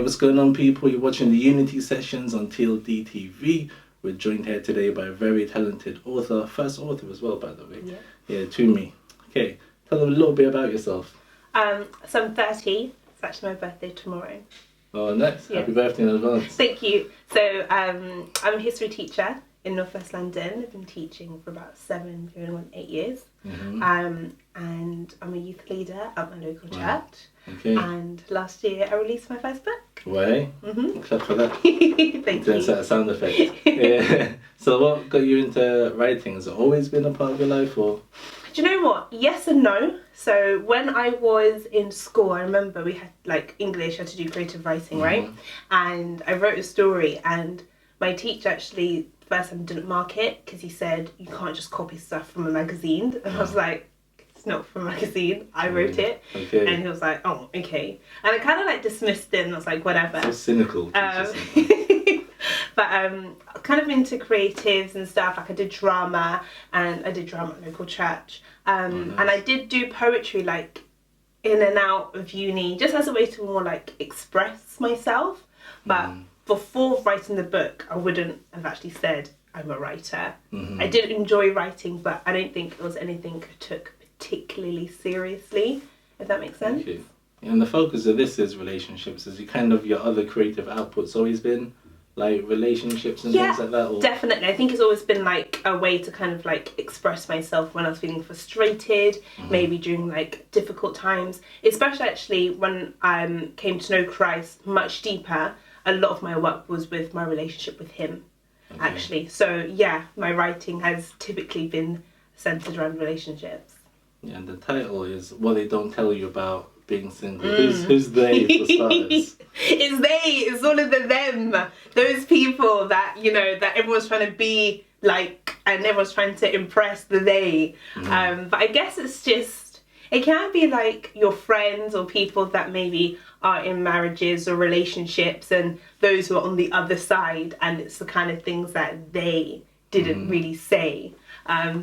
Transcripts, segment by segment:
what's going on, people? You're watching the Unity sessions on TLDTV. We're joined here today by a very talented author, first author as well, by the way. Yeah, Tumi. Okay, tell them a little bit about yourself. So I'm 30. It's actually my birthday tomorrow. Oh, nice. Yeah. Happy birthday in advance. Thank you. So I'm a history teacher in North West London. I've been teaching for about 8 years. And I'm a youth leader at my local church. Okay. And last year I released my first book. Way. Clap for that. Thank you. Set a sound effect. Yeah. So what got you into writing? Has it always been a part of your life, or? Do you know what? Yes and no. So when I was in school, I remember we had like English, had to do creative writing, right? And I wrote a story, and my teacher actually first time didn't mark it because he said you can't just copy stuff from a magazine, and I was like, it's not from a magazine, I wrote it. Okay. And he was like, oh, okay. And I kind of like dismissed it, and I was like, whatever. So cynical. But kind of into creatives and stuff. Like I did drama, and I did drama at local church. And I did do poetry like in and out of uni, just as a way to more like express myself. But before writing the book, I wouldn't have actually said I'm a writer. I did enjoy writing, but I don't think it was anything I took particularly seriously, if that makes sense. Okay. And the focus of this is relationships. Is it kind of your other creative output's always been like relationships and things like that? Or? Definitely. I think it's always been like a way to kind of like express myself when I was feeling frustrated, maybe during like difficult times, especially actually when I came to know Christ much deeper. A lot of my work was with my relationship with him, actually. So yeah, my writing has typically been centered around relationships. Yeah, and the title is What They Don't Tell You About Being Single. Who's they, for starters? It's they, it's all of the them. Those people that, you know, that everyone's trying to be like, and everyone's trying to impress the they. But I guess it's just, it can be like your friends or people that maybe are in marriages or relationships, and those who are on the other side, and it's the kind of things that they didn't really say.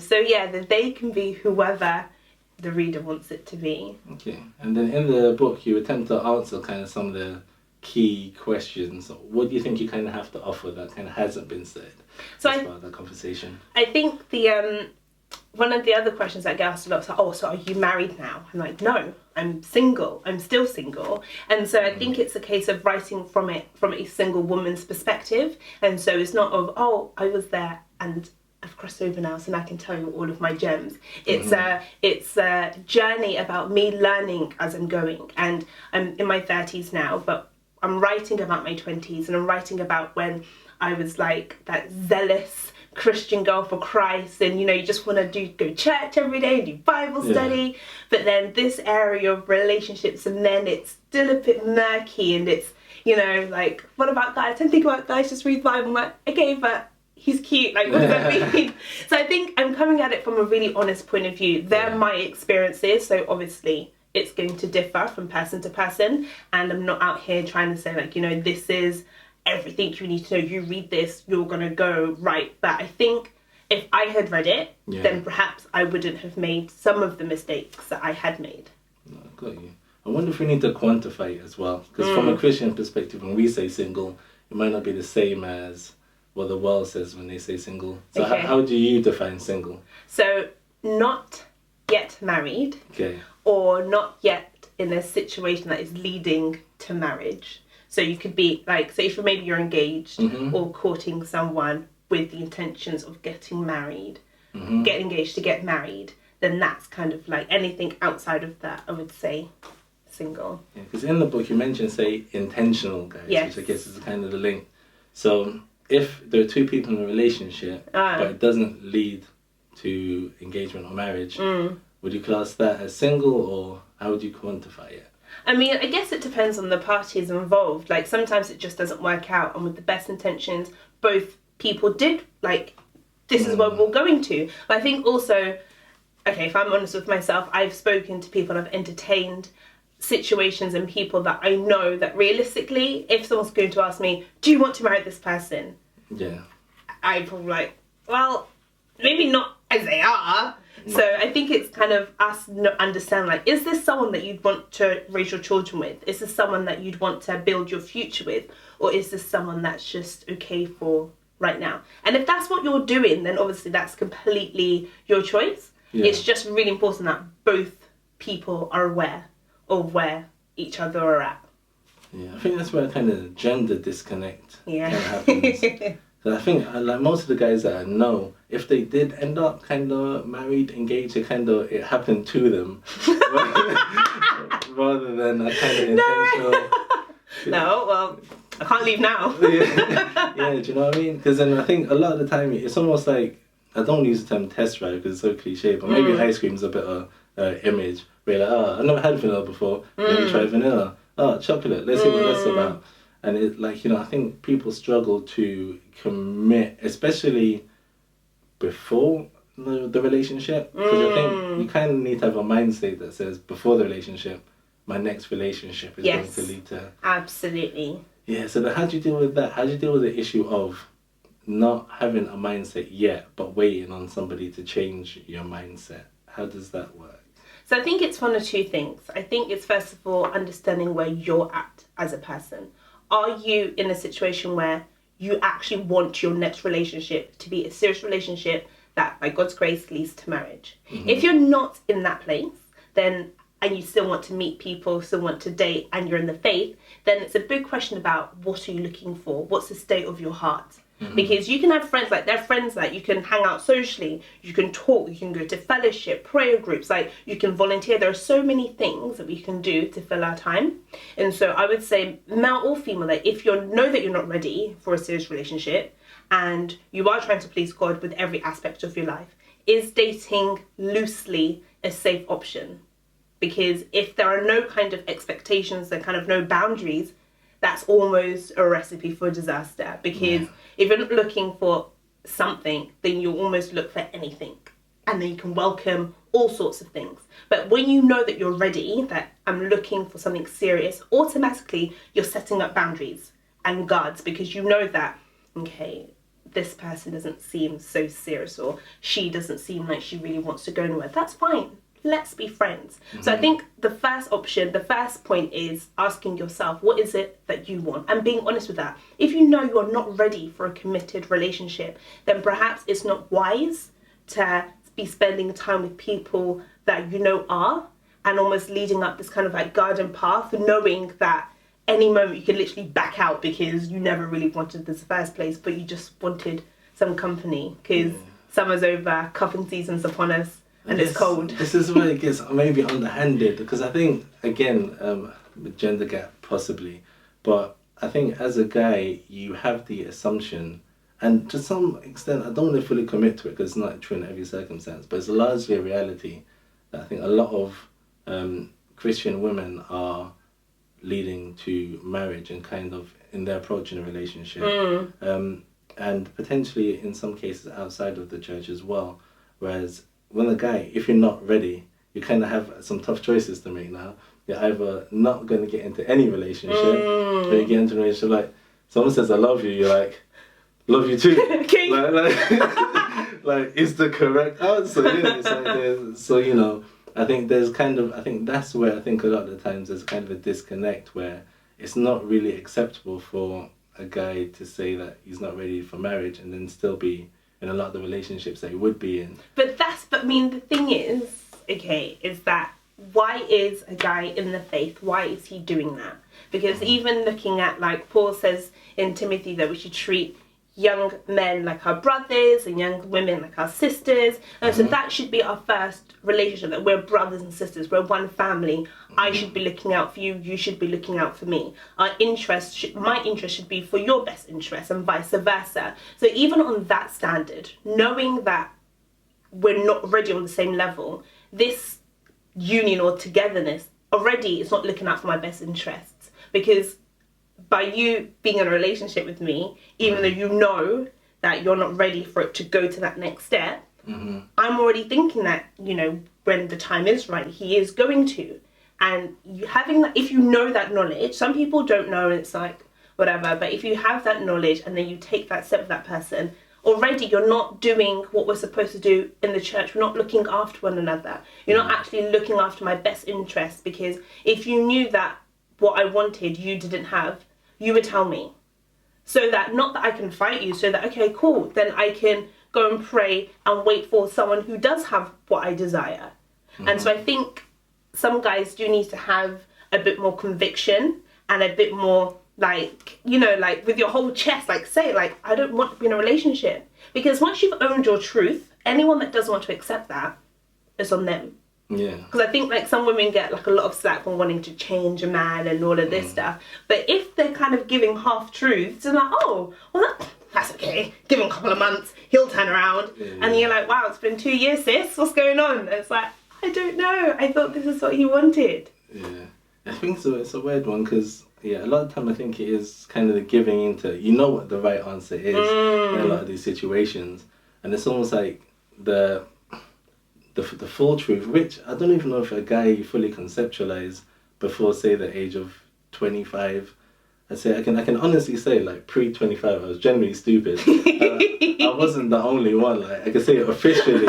So yeah, that they can be whoever the reader wants it to be. Okay, and then in the book you attempt to answer kind of some of the key questions. What do you think you kind of have to offer that kind of hasn't been said as part of that conversation? I think the one of the other questions that get asked a lot is like, oh, so are you married now? I'm like, no, I'm single. I'm still single. And so I think it's a case of writing from a single woman's perspective. And so it's not of, oh, I was there and I've crossed over now, so now I can tell you all of my gems. It's a journey about me learning as I'm going. And I'm in my 30s now, but I'm writing about my 20s, and I'm writing about when I was like that zealous Christian girl for Christ, and you know, you just want to go to church every day and do Bible study, but then this area of relationships, and then it's still a bit murky, and it's, you know, like, what about guys? I don't think about guys, just read the Bible. I'm like, okay, but he's cute, like, what does that mean? So I think I'm coming at it from a really honest point of view. They're my experiences, so obviously it's going to differ from person to person, and I'm not out here trying to say like, you know, this is everything you need to know, you read this, you're gonna go right. But I think if I had read it, then perhaps I wouldn't have made some of the mistakes that I had made. No, I got you. I wonder if we need to quantify it as well, because from a Christian perspective, when we say single, it might not be the same as what the world says when they say single. So how do you define single? So not yet married, or not yet in a situation that is leading to marriage. So you could be like, so if maybe you're engaged or courting someone with the intentions of getting married, get engaged to get married, then that's kind of like anything outside of that, I would say single. Yeah, because in the book you mentioned, say, intentional guys, which I guess is kind of the link. So if there are two people in a relationship, but it doesn't lead to engagement or marriage, would you class that as single, or how would you quantify it? I mean, I guess it depends on the parties involved. Like, sometimes it just doesn't work out, and with the best intentions, both people did, like, this is what we're going to. But I think also, okay, if I'm honest with myself, I've spoken to people, I've entertained situations and people that I know that realistically, if someone's going to ask me, do you want to marry this person? Yeah. I'm probably like, well, maybe not as they are, So I think it's kind of us understand, like, is this someone that you'd want to raise your children with? Is this someone that you'd want to build your future with? Or is this someone that's just okay for right now? And if that's what you're doing, then obviously that's completely your choice. Yeah. It's just really important that both people are aware of where each other are at. Yeah, I think that's where kind of gender disconnect kind of happens. So I think, like most of the guys that I know, if they did end up kind of married, engaged, it happened to them, rather than a kind of intentional. No, well, I can't leave now. Yeah, do you know what I mean? Because then I think a lot of the time it's almost like, I don't use the term test drive because it's so cliche, but maybe ice cream's a better image. Where you're like, oh, I've never had vanilla before. Let me try vanilla. Oh, chocolate. Let's see what that's about. And it, like, I think people struggle to commit, especially before the relationship. Because I think you kind of need to have a mindset that says, before the relationship, my next relationship is going to lead to... Absolutely. Yeah, so how do you deal with that? How do you deal with the issue of not having a mindset yet, but waiting on somebody to change your mindset? How does that work? So I think it's one of two things. I think it's, first of all, understanding where you're at as a person. Are you in a situation where you actually want your next relationship to be a serious relationship that, by God's grace, leads to marriage? If you're not in that place, then, and you still want to meet people, still want to date, and you're in the faith, then it's a big question about, what are you looking for? What's the state of your heart? Because you can have friends, like, they're friends that you can hang out socially, you can talk, you can go to fellowship, prayer groups, like, you can volunteer. There are so many things that we can do to fill our time. And so I would say, male or female, that if you know that you're not ready for a serious relationship and you are trying to please God with every aspect of your life, is dating loosely a safe option? Because if there are no kind of expectations and kind of no boundaries, that's almost a recipe for disaster. Because if you're not looking for something, then you'll almost look for anything. And then you can welcome all sorts of things. But when you know that you're ready, that I'm looking for something serious, automatically you're setting up boundaries and guards, because you know that, okay, this person doesn't seem so serious, or she doesn't seem like she really wants to go anywhere. That's fine. Let's be friends. So I think the first option, the first point is asking yourself, what is it that you want? And being honest with that. If you know you're not ready for a committed relationship, then perhaps it's not wise to be spending time with people that you know are, and almost leading up this kind of like garden path, knowing that any moment you can literally back out because you never really wanted this in the first place, but you just wanted some company because summer's over, cuffing season's upon us. And it's cold. This is where it gets maybe underhanded, because I think, again, with gender gap possibly, but I think as a guy, you have the assumption, and to some extent, I don't want to fully commit to it because it's not true in every circumstance, but it's largely a reality that I think a lot of Christian women are leading to marriage and kind of in their approach in a relationship, and potentially in some cases outside of the church as well, whereas when a guy, if you're not ready, you kind of have some tough choices to make now. You're either not going to get into any relationship, or you get into a relationship, like, someone says, I love you, you're like, love you too. Okay. Like, is the correct answer. Yeah, it's like so, I think I think that's where I think a lot of the times there's kind of a disconnect where it's not really acceptable for a guy to say that he's not ready for marriage and then still be in a lot of the relationships that he would be in. But I mean, the thing is, is that why is a guy in the faith, why is he doing that? Because even looking at, like, Paul says in Timothy that we should treat young men like our brothers and young women like our sisters. And so that should be our first relationship, that we're brothers and sisters, we're one family. I should be looking out for you, you should be looking out for me. My interest should be for your best interest, and vice versa. So even on that standard, knowing that we're not already on the same level, this union or togetherness already is not looking out for my best interests. Because by you being in a relationship with me, even though you know that you're not ready for it to go to that next step, I'm already thinking that, when the time is right, he is going to. And you having that, if you know that knowledge, some people don't know and it's like, whatever, but if you have that knowledge and then you take that step with that person, already you're not doing what we're supposed to do in the church. We're not looking after one another. You're not actually looking after my best interests, because if you knew that what I wanted you didn't have, you would tell me. So that, not that I can fight you, so that, okay, cool, then I can go and pray and wait for someone who does have what I desire. And so I think some guys do need to have a bit more conviction and a bit more, like, you know, like with your whole chest, like say, like, I don't want to be in a relationship. Because once you've owned your truth, anyone that doesn't want to accept that, it's on them. Yeah. Because I think like some women get like a lot of slack for wanting to change a man and all of this stuff. But if they're kind of giving half truths, and like, oh, well that's okay. Give him a couple of months, he'll turn around. And you're like, wow, it's been 2 years, sis. What's going on? And it's like, I don't know. I thought this is what he wanted. Yeah, I think so. It's a weird one because, yeah, a lot of time I think it is kind of the giving into, you know what the right answer is in a lot of these situations. And it's almost like the full truth, which I don't even know if a guy fully conceptualized before, say, the age of 25. I'd say I can honestly say, like, pre-25, I was generally stupid. I wasn't the only one. Like, I can say it officially.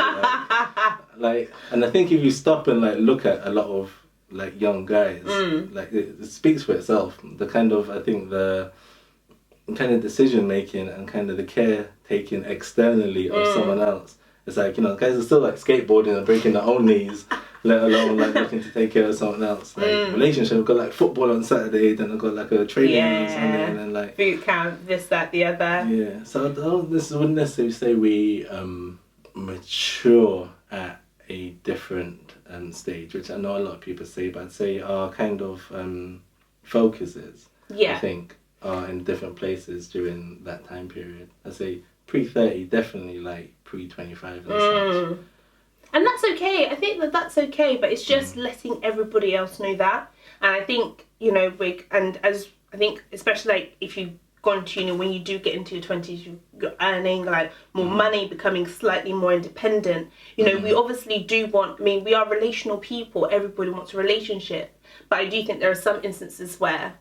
Like, and I think if you stop and like look at a lot of like young guys, like it speaks for itself. The kind of, I think the kind of decision making and kind of the care taken externally of someone else. It's like, you know, guys are still like skateboarding and breaking their own knees, let alone like looking to take care of someone else. Like relationship, we've got like football on Saturday, then I've got like a training on Sunday, and then like boot camp, this, that, the other. Yeah. So this wouldn't necessarily say we mature at a different stage, which I know a lot of people say, but I'd say our kind of focuses, I think, are in different places during that time period. I'd say pre-30, definitely like pre-25 and such. And that's okay. I think that's okay, but it's just letting everybody else know that. And I think, you know, as I think, especially like if you've gone to uni, when you do get into your 20s, you're earning like more money, becoming slightly more independent. You know, we obviously do want, I mean, we are relational people. Everybody wants a relationship. But I do think there are some instances where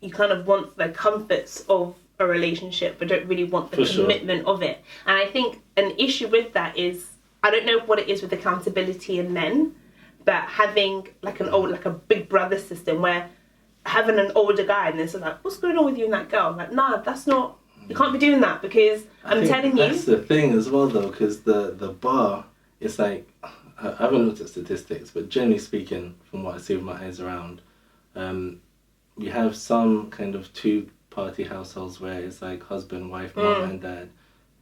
you kind of want the comforts of a relationship but don't really want the commitment of it. And I think an issue with that is, I don't know what it is with accountability in men, but having like like a big brother system where having an older guy and it's like, what's going on with you and that girl? I'm like, nah, that's not, you can't be doing that, because I'm telling you. That's the thing as well though, because the bar, it's like, I haven't looked at statistics, but generally speaking, from what I see with my eyes around, you have some kind of two-party households where it's like husband, wife, mum and dad.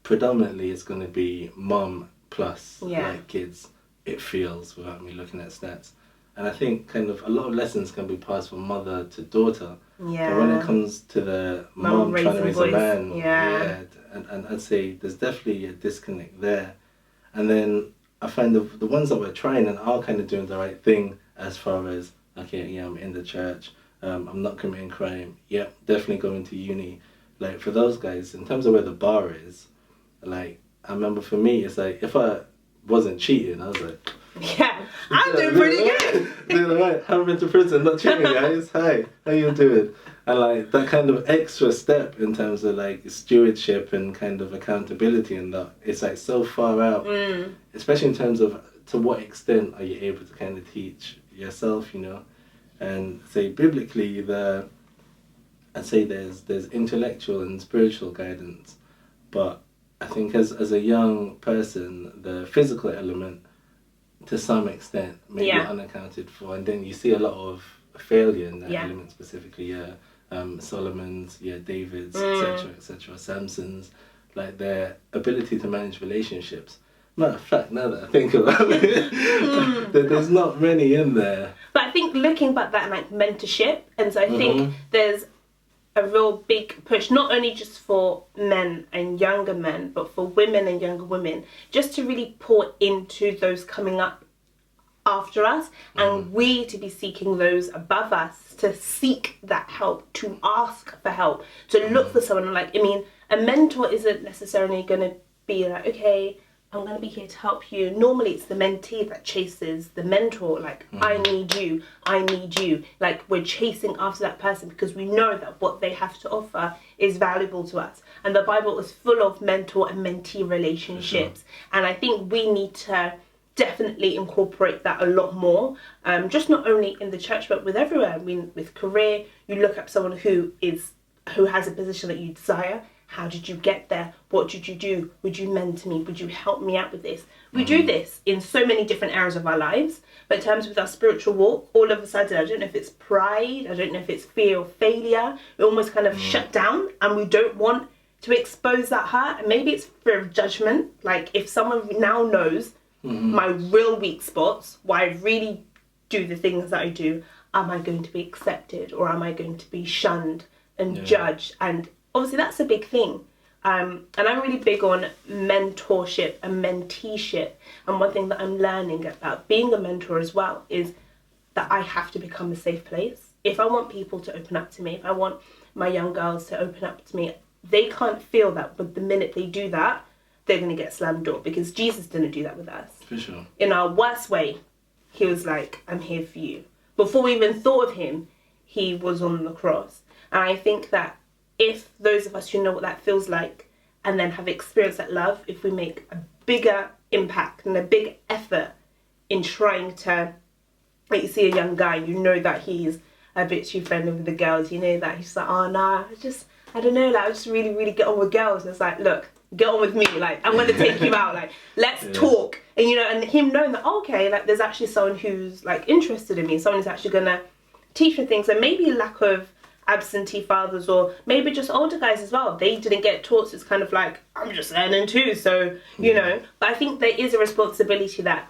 Predominantly it's going to be mum plus like kids, it feels, without me looking at stats. And I think kind of a lot of lessons can be passed from mother to daughter. Yeah. But when it comes to the mum trying to raise a man, and I'd say there's definitely a disconnect there. And then I find the ones that we're trying and are kind of doing the right thing as far as, okay, yeah, I'm in the church, I'm not committing crime, definitely going to uni. Like for those guys, in terms of where the bar is, like I remember for me, it's like if I wasn't cheating, I was like, yeah, I'm doing pretty good. Doing alright. Haven't been to prison, not cheating, guys. Hi, how you doing? And like that kind of extra step in terms of like stewardship and kind of accountability, and that it's like so far out, especially in terms of to what extent are you able to kind of teach yourself, you know, and say biblically I'd say there's intellectual and spiritual guidance, but I think as a young person, the physical element to some extent may be unaccounted for, and then you see a lot of failure in that element specifically. Solomon's, David's, etc., Samson's, like their ability to manage relationships. Matter of fact, now that I think about it, there's not many in there. But I think looking back at that, like mentorship, and so I think there's a real big push, not only just for men and younger men, but for women and younger women, just to really pour into those coming up after us, and we to be seeking those above us, to seek that help, to ask for help, to look for someone. Like, I mean, a mentor isn't necessarily going to be like, okay, I'm going to be here to help you. Normally it's the mentee that chases the mentor, like, I need you, I need you. Like, we're chasing after that person because we know that what they have to offer is valuable to us. And the Bible is full of mentor and mentee relationships. And I think we need to definitely incorporate that a lot more, just not only in the church but with everywhere. I mean, with career, you look at someone who has a position that you desire. How did you get there? What did you do? Would you mentor me? Would you help me out with this? We do this in so many different areas of our lives, but in terms of our spiritual walk, all of a sudden, I don't know if it's pride, I don't know if it's fear of failure, we almost kind of shut down, and we don't want to expose that hurt. And maybe it's fear of judgment. Like, if someone now knows my real weak spots, why I really do the things that I do, am I going to be accepted, or am I going to be shunned and judged? And obviously that's a big thing, and I'm really big on mentorship and menteeship. And one thing that I'm learning about being a mentor as well is that I have to become a safe place. If I want people to open up to me, if I want my young girls to open up to me, they can't feel that, but the minute they do that, they're going to get slammed door, because Jesus didn't do that with us. For sure. In our worst way, he was like, I'm here for you. Before we even thought of him, he was on the cross. And I think that if those of us who know what that feels like and then have experienced that love, if we make a bigger impact and a big effort in trying to, like, you see a young guy, you know that he's a bit too friendly with the girls, you know that he's like, oh no, I don't know, like, I just really, really get on with girls. And it's like, look, get on with me, like, I'm going to take you out, like, let's talk. And, you know, and him knowing that, oh, okay, like, there's actually someone who's, like, interested in me, someone who's actually going to teach me things. And maybe lack of absentee fathers, or maybe just older guys as well, they didn't get taught, so it's kind of like, I'm just learning too, so, you know. But I think there is a responsibility that,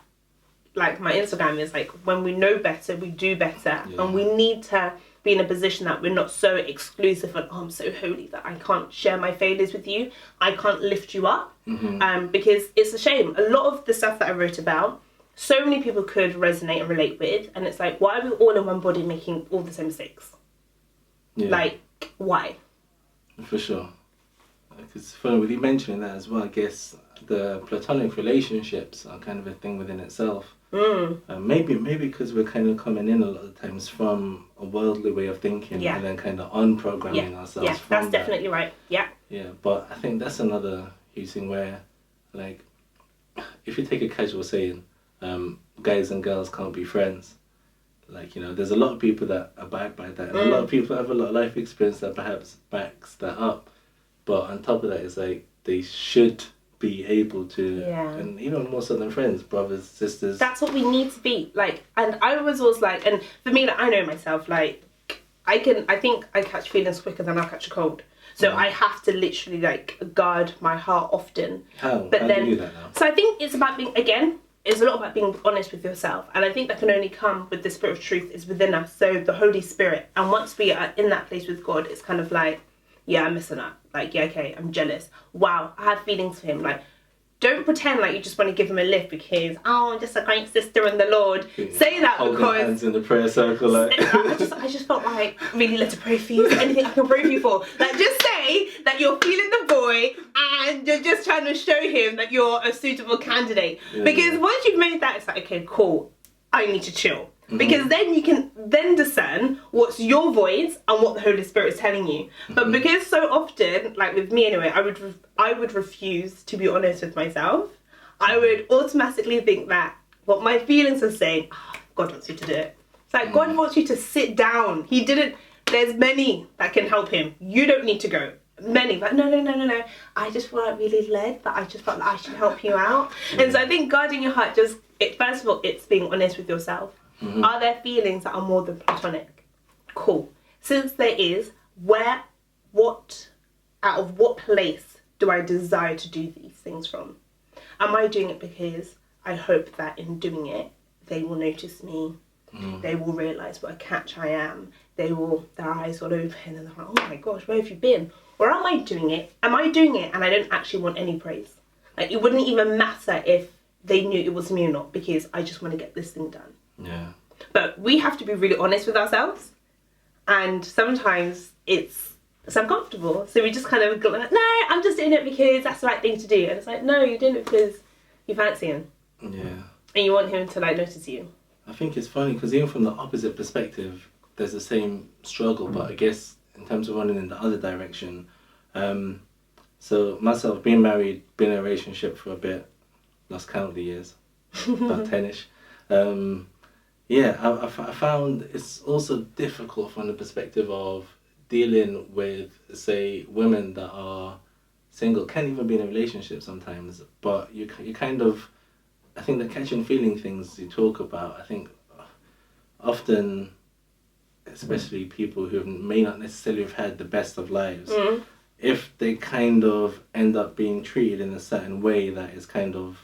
like my Instagram is, like, when we know better, we do better. And we need to be in a position that we're not so exclusive and, oh, I'm so holy that I can't share my failures with you, I can't lift you up. Because it's a shame, a lot of the stuff that I wrote about, so many people could resonate and relate with, and it's like, why are we all in one body making all the same mistakes? Like, why? For sure. Because funny with you mentioning that as well, I guess the platonic relationships are kind of a thing within itself. Maybe because we're kind of coming in a lot of times from a worldly way of thinking, and then kind of unprogramming ourselves from that's definitely right. Yeah, but I think that's another huge thing where, like, if you take a casual saying, guys and girls can't be friends. Like, you know, there's a lot of people that abide by that, and a lot of people have a lot of life experience that perhaps backs that up. But on top of that, it's like, they should be able to, and even more so than friends, brothers, sisters. That's what we need to be, like. And I was always like, and for me, like, I know myself, like, I think I catch feelings quicker than I catch a cold. So I have to literally, like, guard my heart often. How do you do that now? So I think it's about being, again, it's a lot about being honest with yourself, and I think that can only come with the spirit of truth is within us, so the Holy Spirit. And once we are in that place with God, it's kind of like, yeah, I'm messing up, like, yeah, okay, I'm jealous, wow, I have feelings for him. Like, don't pretend like you just want to give him a lift because, oh, I'm just a great sister in the Lord. Say that holding because hands in the prayer circle, like. I just felt like, really, let to pray for you. Anything I can pray for you for. Like, just say that you're feeling the boy and you're just trying to show him that you're a suitable candidate. Because once you've made that, it's like, okay, cool, I need to chill. Because then you can then discern what's your voice and what the Holy Spirit is telling you. But because so often, like with me anyway, I would refuse to be honest with myself. I would automatically think that what my feelings are saying, God wants you to do it. It's like, God wants you to sit down. He didn't, there's many that can help him. You don't need to go. Many, but no. I just felt really led that I just felt like I should help you out. And so I think guarding your heart, first of all, it's being honest with yourself. Are there feelings that are more than platonic? Cool. Since there is, out of what place do I desire to do these things from? Am I doing it because I hope that in doing it, they will notice me, they will realise what a catch I am, their eyes will open and they're like, oh my gosh, where have you been? Or am I doing it and I don't actually want any praise? Like, it wouldn't even matter if they knew it was me or not, because I just want to get this thing done. Yeah. But we have to be really honest with ourselves, and sometimes it's uncomfortable. So we just kind of go like, no, I'm just doing it because that's the right thing to do. And it's like, no, you're doing it because You fancy him. Yeah. And you want him to like notice you. I think it's funny because even from the opposite perspective, there's the same struggle, but I guess in terms of running in the other direction. So myself, being married, been in a relationship for a bit, lost count of the years, about 10ish. I found it's also difficult from the perspective of dealing with, say, women that are single, can't even be in a relationship sometimes, but you kind of, I think the catch and feeling things you talk about, I think often, especially people who may not necessarily have had the best of lives, if they kind of end up being treated in a certain way that is kind of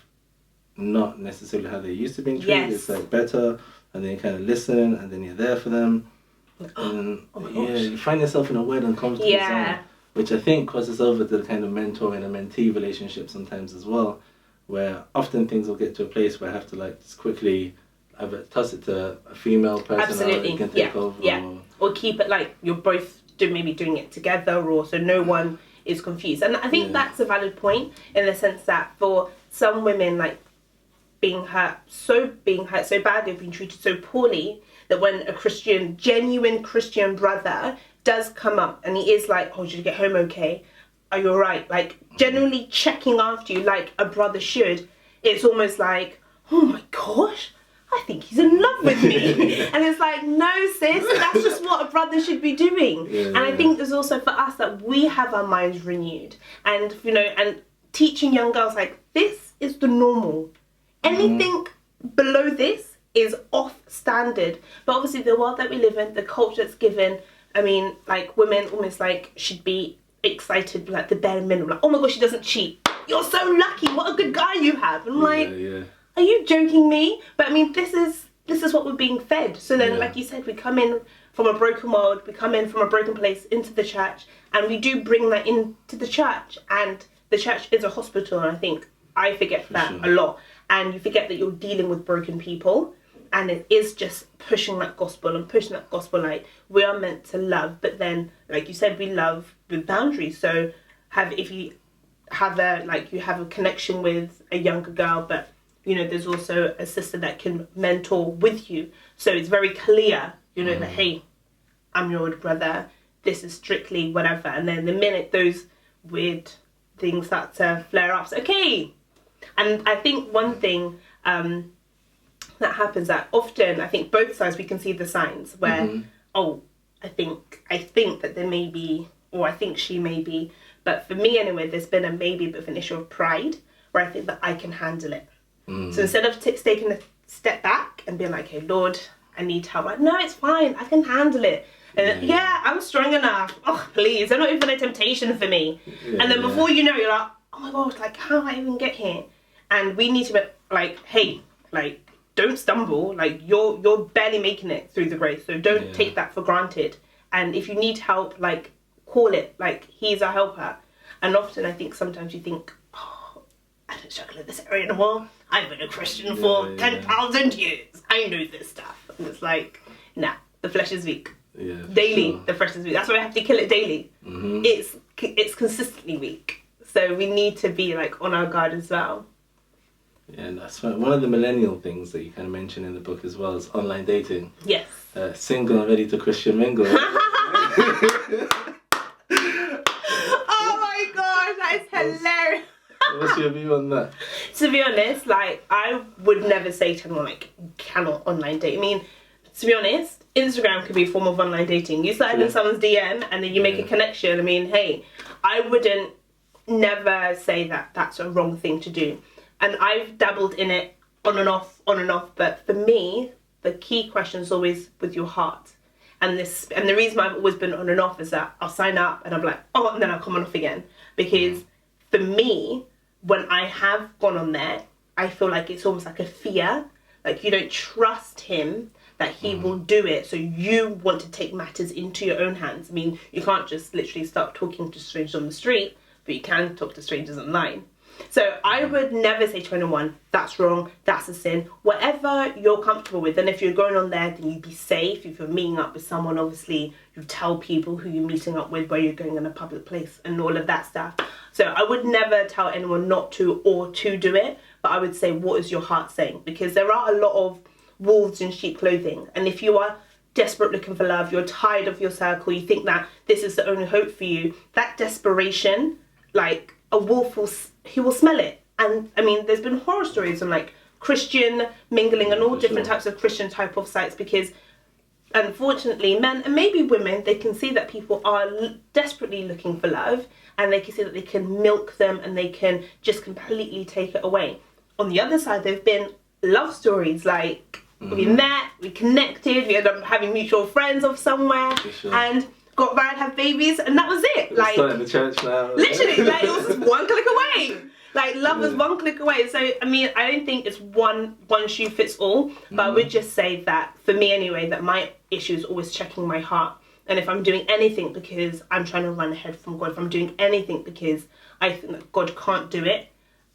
not necessarily how they used to be treated, it's like better, and then you kind of listen, and then you're there for them, and you find yourself in a weird uncomfortable zone, which I think crosses over to the kind of mentor and a mentee relationship sometimes as well, where often things will get to a place where I have to like just quickly either toss it to a female person or you can take over, or keep it like you're both maybe doing it together, or so no one is confused. And I think that's a valid point in the sense that for some women, like being hurt so badly, being treated so poorly, that when a genuine Christian brother does come up and he is like, oh, did you get home okay? Are you alright? Like genuinely checking after you like a brother should, it's almost like, oh my gosh, I think he's in love with me. And it's like, no sis, that's just what a brother should be doing. And I think there's also for us that we have our minds renewed, and and teaching young girls like this is the normal. Anything below this is off standard. But obviously the world that we live in, the culture that's given, I mean, like women almost like should be excited, like the bare minimum, like, oh my gosh, she doesn't cheat, you're so lucky, what a good guy you have. And I'm are you joking me? But I mean, this is what we're being fed. So then, like you said, we come in from a broken world, we come in from a broken place into the church, and we do bring that into the church. And the church is a hospital, and I think I forget that a lot. And you forget that you're dealing with broken people, and it is just pushing that gospel like we are meant to love, but then, like you said, we love with boundaries. So if you have a connection with a younger girl, but there's also a sister that can mentor with you. So it's very clear, that, hey, I'm your older brother, this is strictly whatever. And then the minute those weird things start to flare up, it's okay. And I think one thing that happens that often, I think both sides, we can see the signs where, I think that there may be, or I think she may be, but for me anyway, there's been a maybe bit of an issue of pride where I think that I can handle it. So instead of taking a step back and being like, hey, Lord, I need help. Like, no, it's fine. I can handle it. And I'm strong enough. Oh, please. They're not even a temptation for me. And then before you know, you're like, oh my gosh, like, how do I even get here? And we need to be like, hey, like, don't stumble. Like, you're barely making it through the grace. So don't take that for granted. And if you need help, like, call it. Like, he's a helper. And often I think sometimes you think, I don't struggle in this area anymore. I've been a Christian for 10,000 years. I know this stuff. And it's like, nah, the flesh is weak. Yeah, daily, the flesh is weak. That's why I have to kill it daily. It's consistently weak. So we need to be like on our guard as well. Yeah, and that's one of the millennial things that you kind of mention in the book as well is online dating. Yes. Single and ready to Christian mingle. Oh my gosh, that is hilarious. What's your view on that? To be honest, like, I would never say to anyone, like, cannot online date. I mean, to be honest, Instagram could be a form of online dating. You slide in someone's DM and then you make a connection. I mean, hey, I wouldn't never say that that's a wrong thing to do. And I've dabbled in it on and off. But for me, the key question is always with your heart. And the reason I've always been on and off is that I'll sign up and I'm like, oh, and then I'll come on off again. Because for me, when I have gone on there, I feel like it's almost like a fear. Like you don't trust him that he will do it. So you want to take matters into your own hands. I mean, you can't just literally start talking to strangers on the street, but you can talk to strangers online. So I would never say to anyone, that's wrong, that's a sin. Whatever you're comfortable with. And if you're going on there, then you be safe. If you're meeting up with someone, obviously, you tell people who you're meeting up with, where you're going in a public place and all of that stuff. So I would never tell anyone not to or to do it. but I would say, what is your heart saying? Because there are a lot of wolves in sheep clothing. And if you are desperate looking for love, you're tired of your circle, you think that this is the only hope for you, that desperation, like a wolf he will smell it. And I mean, there's been horror stories on like Christian mingling and all different types of Christian type of sites, because unfortunately men and maybe women, they can see that people are desperately looking for love, and they can see that they can milk them and they can just completely take it away. On the other side, there've been love stories like we met, we connected, we ended up having mutual friends of somewhere, and got married, have babies, and that was it. Like, starting the church now. Literally, like, it was just one click away. Like, love was one click away. So, I mean, I don't think it's one shoe fits all, but I would just say that, for me anyway, that my issue is always checking my heart. And if I'm doing anything because I'm trying to run ahead from God, if I'm doing anything because I think that God can't do it,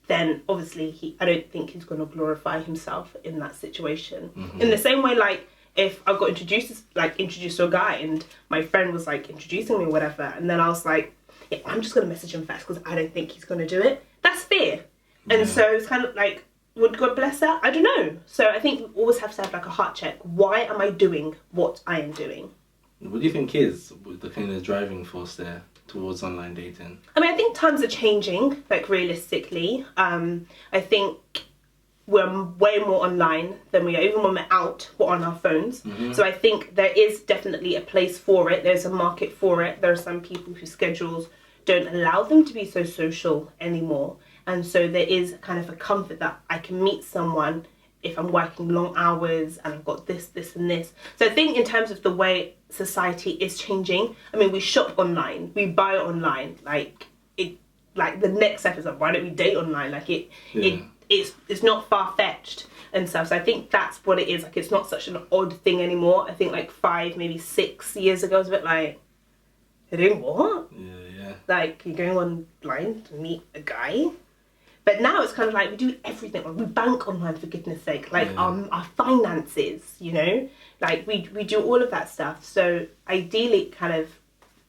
then obviously I don't think he's going to glorify himself in that situation. In the same way, like, if I got introduced to a guy and my friend was like introducing me or whatever, and then I was like, yeah, I'm just going to message him first because I don't think he's going to do it. That's fear. And so it's kind of like, would God bless that? I don't know. So I think we always have to have like a heart check. Why am I doing what I am doing? What do you think is the kind of driving force there towards online dating? I mean, I think times are changing, like realistically. I think we're way more online than we are. Even when we're out, we're on our phones. So I think there is definitely a place for it. There's a market for it. There are some people whose schedules don't allow them to be so social anymore. And so there is kind of a comfort that I can meet someone if I'm working long hours and I've got this, and this. So I think in terms of the way society is changing, I mean, we shop online, we buy online, like the next step is like, why don't we date online? Like it's not far-fetched and stuff. So I think that's what it is. Like, it's not such an odd thing anymore. I think like 5, maybe 6 years ago, it was a bit like, you're doing what? Yeah. Like, you're going online to meet a guy? But now it's kind of like we do everything. Like, we bank online, for goodness sake. Like, our finances, you know? Like, we do all of that stuff. So ideally, kind of,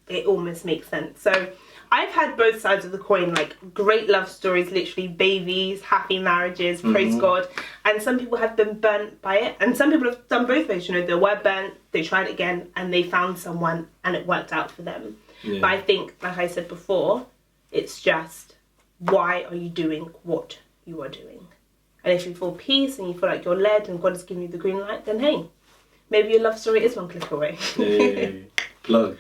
it almost makes sense. So I've had both sides of the coin, like great love stories, literally babies, happy marriages, praise God. And some people have been burnt by it. And some people have done both ways. You know, they were burnt, they tried it again, and they found someone and it worked out for them. But I think, like I said before, it's just, why are you doing what you are doing? And if you feel peace and you feel like you're led and God has given you the green light, then hey, maybe your love story is one click away. Hey, plug.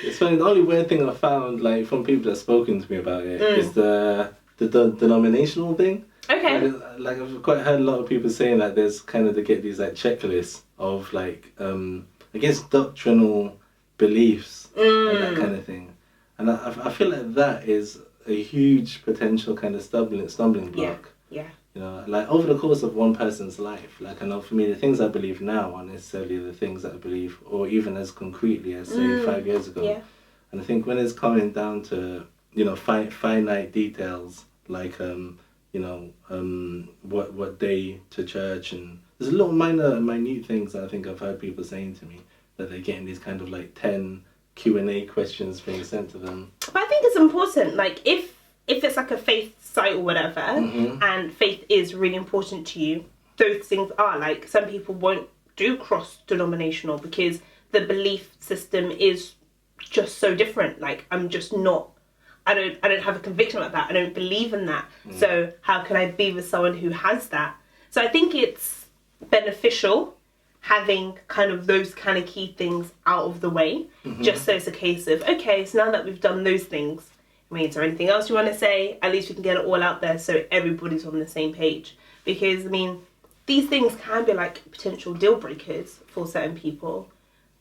It's funny, the only weird thing I found, like, from people that have spoken to me about it is the denominational thing. Okay. Like, I've quite heard a lot of people saying that there's kind of, they get these like checklists of like, I guess, doctrinal beliefs and that kind of thing. And I feel like that is a huge potential kind of stumbling block. Yeah. You know, like over the course of one person's life, like I know for me, the things I believe now aren't necessarily the things that I believe, or even as concretely as say 5 years ago. Yeah. And I think when it's coming down to, you know, finite details, like what day to church, and there's a little minute things that I think I've heard people saying to me, that they're getting these kind of like 10 Q&A questions being sent to them. But I think it's important, like if it's like a faith site or whatever, and faith is really important to you, those things are, like, some people won't do cross-denominational because the belief system is just so different. Like, I'm just not, I don't have a conviction about that. I don't believe in that. So how can I be with someone who has that? So I think it's beneficial having kind of those kind of key things out of the way, just so it's a case of, okay, so now that we've done those things, I mean, is there anything else you want to say? At least we can get it all out there so everybody's on the same page. Because, I mean, these things can be like potential deal breakers for certain people.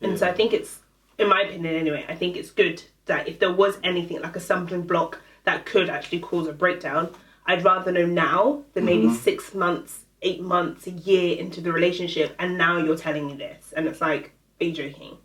And so I think it's, in my opinion anyway, I think it's good that if there was anything like a stumbling block that could actually cause a breakdown, I'd rather know now than maybe 6 months, 8 months, a year into the relationship, and now you're telling me this. And it's like, are you joking?